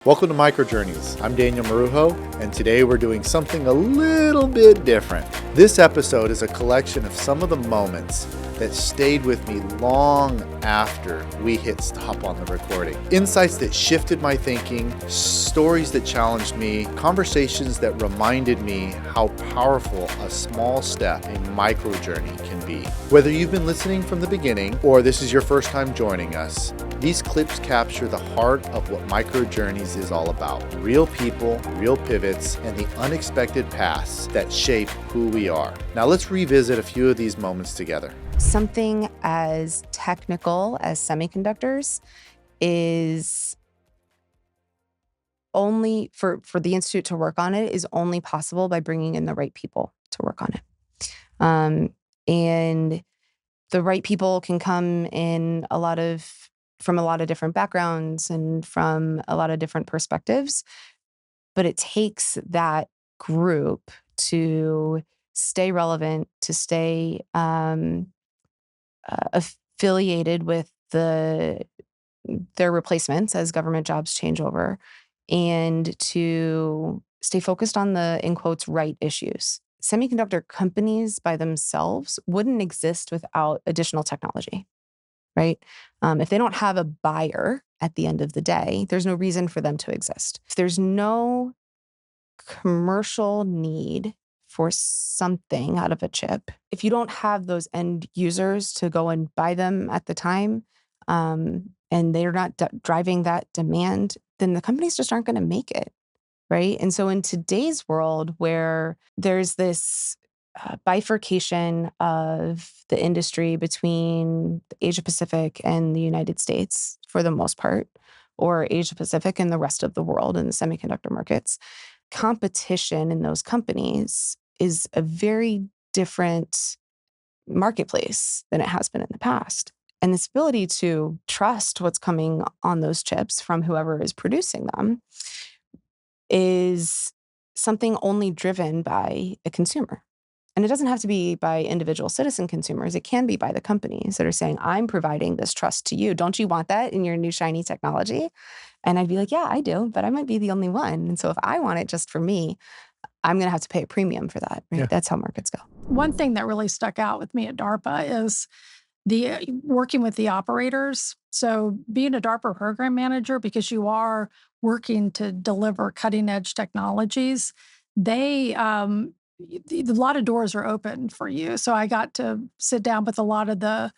Welcome to Microjourneys. I'm Daniel Marrujo, and today we're doing something a little bit different. This episode is a collection of some of the moments that stayed with me long after we hit stop on the recording. Insights that shifted my thinking, stories that challenged me, conversations that reminded me how powerful a small step, a microjourney can be. Whether you've been listening from the beginning or this is your first time joining us, these clips capture the heart of what Microjourneys is all about. Real people, real pivots, and the unexpected paths that shape who we are. Now let's revisit a few of these moments together. Something as technical as semiconductors is only, for the Institute to work on it, is only possible by bringing in the right people to work on it. And the right people can come in from a lot of different backgrounds and from a lot of different perspectives. But it takes that group to stay relevant, to stay affiliated with their replacements as government jobs change over, and to stay focused on the, in quotes, right issues. Semiconductor companies by themselves wouldn't exist without additional technology, right? If they don't have a buyer at the end of the day, there's no reason for them to exist. If there's no commercial need for something out of a chip, if you don't have those end users to go and buy them at the time, and they're not driving that demand, then the companies just aren't going to make it, right? And so in today's world where there's this bifurcation of the industry between Asia Pacific and the United States for the most part, or Asia Pacific and the rest of the world in the semiconductor markets, competition in those companies is a very different marketplace than it has been in the past. And this ability to trust what's coming on those chips from whoever is producing them is something only driven by a consumer. And it doesn't have to be by individual citizen consumers. It can be by the companies that are saying, I'm providing this trust to you. Don't you want that in your new shiny technology? And I'd be like, yeah, I do, but I might be the only one. And so if I want it just for me, I'm going to have to pay a premium for that, right? Yeah. That's how markets go. One thing that really stuck out with me at DARPA is the working with the operators. So being a DARPA program manager, because you are working to deliver cutting edge technologies, a lot of doors are open for you. So I got to sit down with a lot of the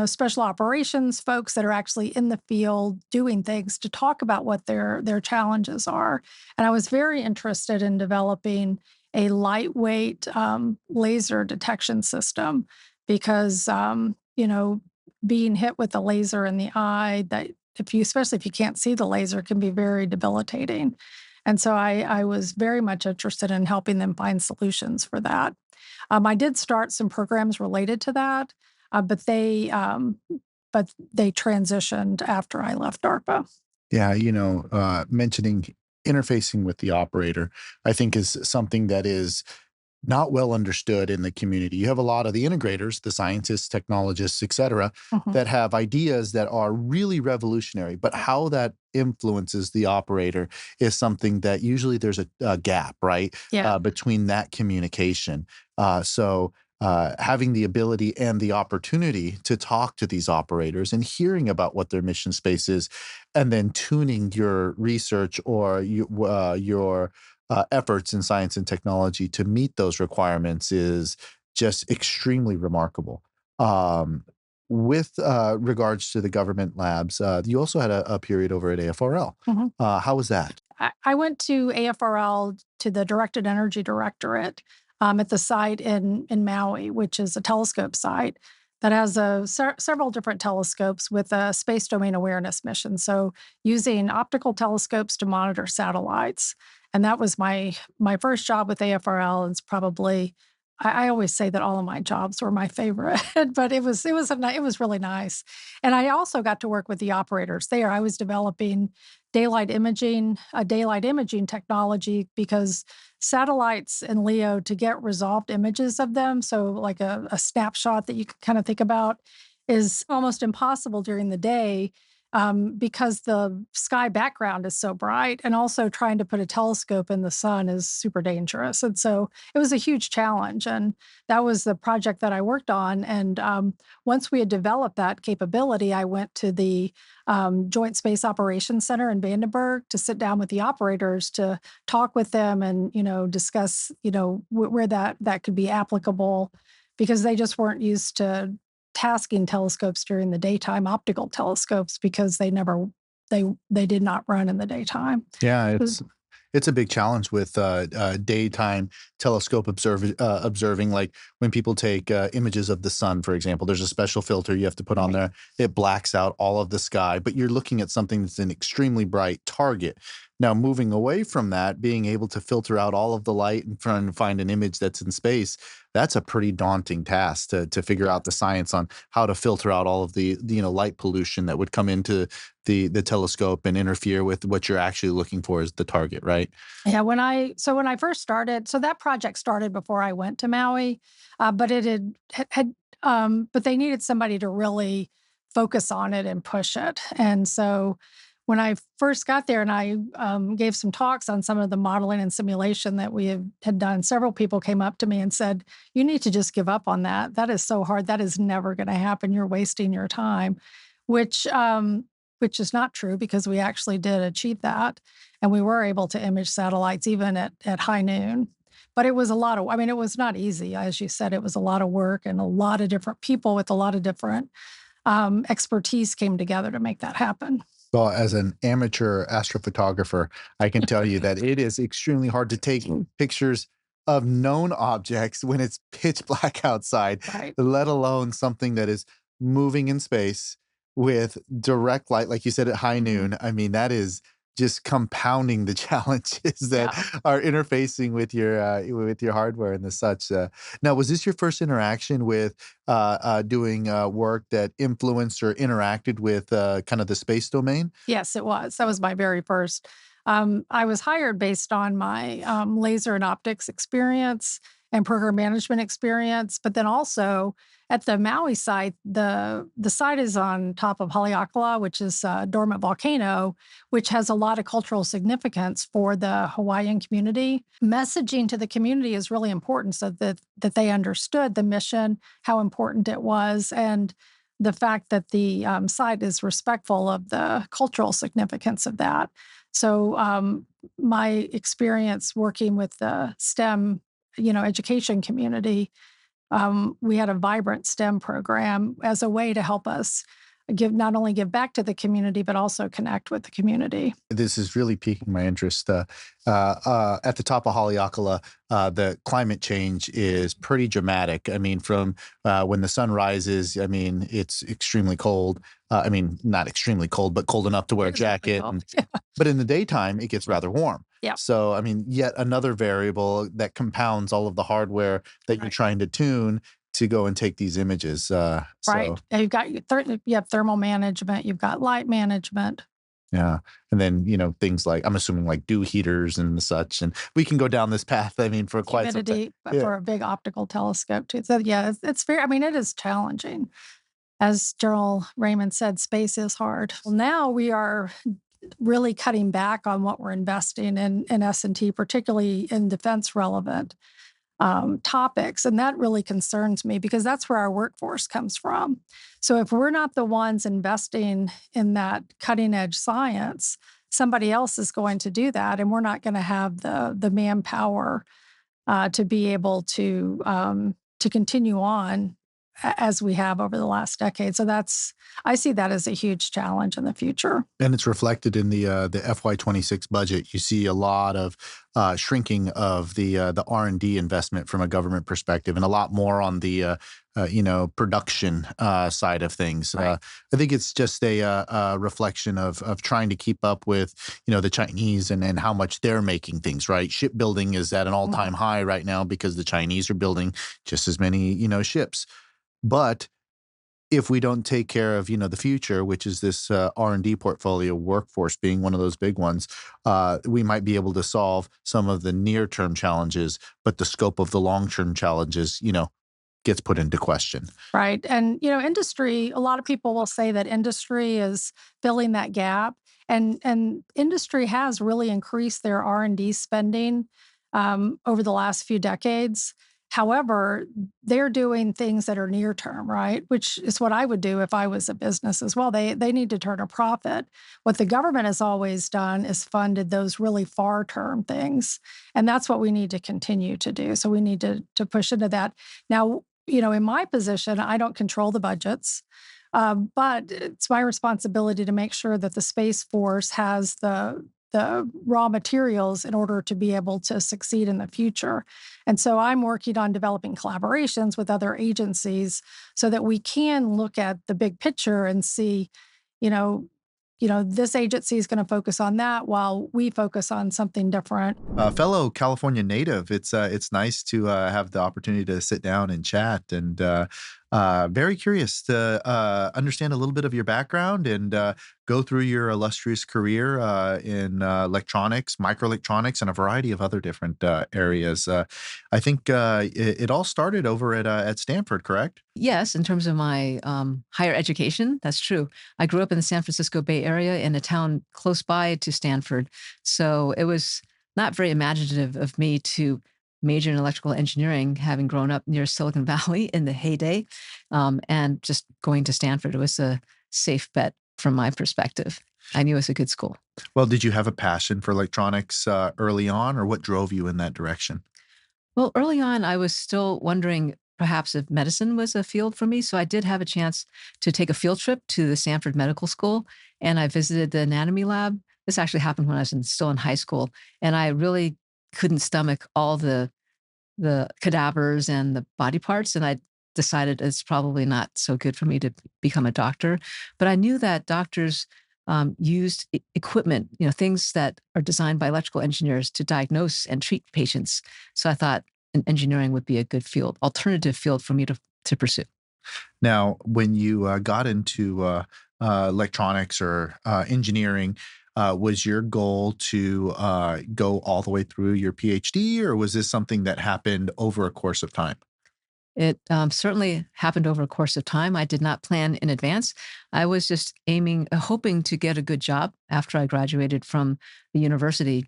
special operations folks that are actually in the field doing things to talk about what their challenges are. And I was very interested in developing a lightweight laser detection system because, being hit with a laser in the eye, that especially if you can't see the laser, can be very debilitating. And so I was very much interested in helping them find solutions for that. I did start some programs related to that, but they transitioned after I left DARPA. Yeah, mentioning interfacing with the operator, I think is something that is not well understood in the community. You have a lot of the integrators, the scientists, technologists, et cetera, that have ideas that are really revolutionary, but how that influences the operator is something that usually there's a gap, right? Yeah. Between that communication. So having the ability and the opportunity to talk to these operators and hearing about what their mission space is, and then tuning your research or your efforts in science and technology to meet those requirements is just extremely remarkable. With regards to the government labs, you also had a period over at AFRL. How was that? I went to AFRL to the Directed Energy Directorate at the site in Maui, which is a telescope site that has several different telescopes with a space domain awareness mission. So using optical telescopes to monitor satellites. And that was my first job with AFRL. It's probably, I always say that all of my jobs were my favorite, but it was really nice. And I also got to work with the operators there. I was developing daylight imaging technology, because satellites in LEO, to get resolved images of them, so like a snapshot that you can kind of think about, is almost impossible during the day because the sky background is so bright, and also trying to put a telescope in the sun is super dangerous. And so it was a huge challenge. And that was the project that I worked on. And once we had developed that capability, I went to the Joint Space Operations Center in Vandenberg to sit down with the operators to talk with them and, discuss, where that could be applicable, because they just weren't used to tasking telescopes during the daytime, optical telescopes, because they did not run in the daytime. Yeah, it's a big challenge with daytime telescope observing. Like when people take images of the sun, for example, there's a special filter you have to put on there. It blacks out all of the sky, but you're looking at something that's an extremely bright target. Now, moving away from that, being able to filter out all of the light and trying to find an image that's in space, that's a pretty daunting task to figure out the science on how to filter out all of the light pollution that would come into the telescope and interfere with what you're actually looking for as the target, right? Yeah, when I first started, so that project started before I went to Maui, but it but they needed somebody to really focus on it and push it. And so when I first got there and I gave some talks on some of the modeling and simulation that we had done, several people came up to me and said, "You need to just give up on that. That is so hard. That is never going to happen. You're wasting your time," which is not true, because we actually did achieve that. And we were able to image satellites even at high noon. But it was it was not easy. As you said, it was a lot of work, and a lot of different people with a lot of different expertise came together to make that happen. Well, as an amateur astrophotographer, I can tell you that it is extremely hard to take pictures of known objects when it's pitch black outside, Right. let alone something that is moving in space with direct light, like you said, at high noon. I mean, that is just compounding the challenges that Yeah. are interfacing with your hardware and the such. Now, was this your first interaction with doing work that influenced or interacted with kind of the space domain? Yes, it was. That was my very first. I was hired based on my laser and optics experience and program management experience, but then also at the Maui site, the site is on top of Haleakala, which is a dormant volcano, which has a lot of cultural significance for the Hawaiian community. Messaging to the community is really important, so that they understood the mission, how important it was, and the fact that the site is respectful of the cultural significance of that. So my experience working with the STEM, education community, we had a vibrant STEM program as a way to help us not only give back to the community, but also connect with the community. This is really piquing my interest. At the top of Haleakala, the climate change is pretty dramatic. I mean, from when the sun rises, I mean, it's extremely cold. I mean, not extremely cold, but cold enough to wear a jacket. But in the daytime, it gets rather warm. Yeah. So, I mean, yet another variable that compounds all of the hardware that you're trying to tune to go and take these images. Right. And you have thermal management, you've got light management. Yeah. And then, things like, I'm assuming like dew heaters and such. And we can go down this path, I mean, for quite some time. Humidity for a big optical telescope too. So yeah, it's very, it is challenging. As General Raymond said, space is hard. Well, now we are really cutting back on what we're investing in S&T, particularly in defense relevant topics. And that really concerns me, because that's where our workforce comes from. So if we're not the ones investing in that cutting edge science, somebody else is going to do that. And we're not going to have the manpower to be able to continue on as we have over the last decade. So I see that as a huge challenge in the future. And it's reflected in the FY26 budget. You see a lot of shrinking of the R&D investment from a government perspective, and a lot more on the production side of things. Right. I think it's just a reflection of trying to keep up with the Chinese and how much they're making things. Right, shipbuilding is at an all-time high right now because the Chinese are building just as many ships. But if we don't take care of, the future, which is this R&D portfolio, workforce being one of those big ones, we might be able to solve some of the near-term challenges, but the scope of the long-term challenges, gets put into question. Right. And, industry, a lot of people will say that industry is filling that gap. And industry has really increased their R&D spending over the last few decades. However, they're doing things that are near term, right? Which is what I would do if I was a business as well. They need to turn a profit. What the government has always done is funded those really far term things. And that's what we need to continue to do. So we need to push into that. Now, in my position, I don't control the budgets, but it's my responsibility to make sure that the Space Force has the raw materials in order to be able to succeed in the future. And so I'm working on developing collaborations with other agencies so that we can look at the big picture and see, you know, this agency is going to focus on that while we focus on something different. Fellow California native, it's nice to have the opportunity to sit down and chat, and very curious to understand a little bit of your background and go through your illustrious career in electronics, microelectronics, and a variety of other different areas. I think it all started over at Stanford, correct? Yes, in terms of my higher education, that's true. I grew up in the San Francisco Bay Area in a town close by to Stanford. So it was not very imaginative of me to major in electrical engineering, having grown up near Silicon Valley in the heyday, and just going to Stanford. It was a safe bet from my perspective. I knew it was a good school. Well, did you have a passion for electronics early on, or what drove you in that direction? Well, early on, I was still wondering perhaps if medicine was a field for me. So I did have a chance to take a field trip to the Stanford Medical School, and I visited the anatomy lab. This actually happened when I was still in high school, and I really couldn't stomach all the cadavers and the body parts, and I decided it's probably not so good for me to become a doctor. But I knew that doctors used equipment, things that are designed by electrical engineers to diagnose and treat patients. So I thought engineering would be a good field, alternative field for me to pursue. Now, when you got into electronics or engineering, was your goal to go all the way through your PhD, or was this something that happened over a course of time? It certainly happened over a course of time. I did not plan in advance. I was just hoping to get a good job after I graduated from the university.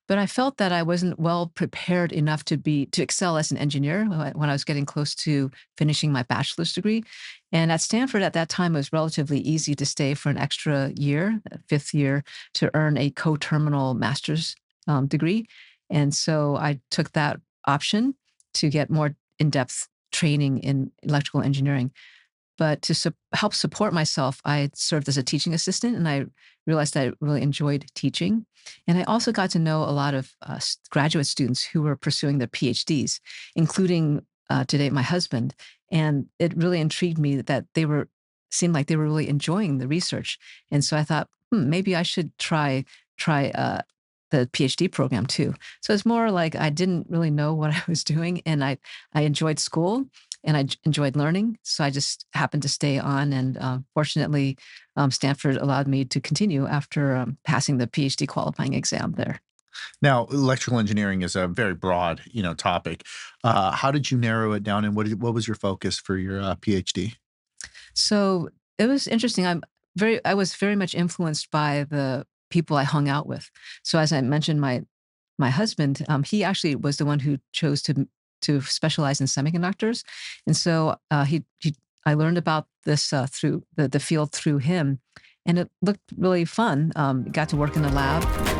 But I felt that I wasn't well prepared enough to excel as an engineer when I was getting close to finishing my bachelor's degree. And at Stanford at that time, it was relatively easy to stay for an extra year, a fifth year, to earn a coterminal master's degree. And so I took that option to get more in-depth training in electrical engineering. But to help support myself, I served as a teaching assistant, and I realized I really enjoyed teaching. And I also got to know a lot of graduate students who were pursuing their PhDs, including today my husband. And it really intrigued me that seemed like they were really enjoying the research. And so I thought, maybe I should try the PhD program too. So it's more like I didn't really know what I was doing, and I enjoyed school and I enjoyed learning. So I just happened to stay on, and fortunately, Stanford allowed me to continue after passing the PhD qualifying exam there. Now, electrical engineering is a very broad, topic. How did you narrow it down, and what was your focus for your PhD? So it was interesting. I was very much influenced by the people I hung out with. So as I mentioned, my husband, he actually was the one who chose to specialize in semiconductors, and so I learned about this through the field through him, and it looked really fun. Got to work in the lab.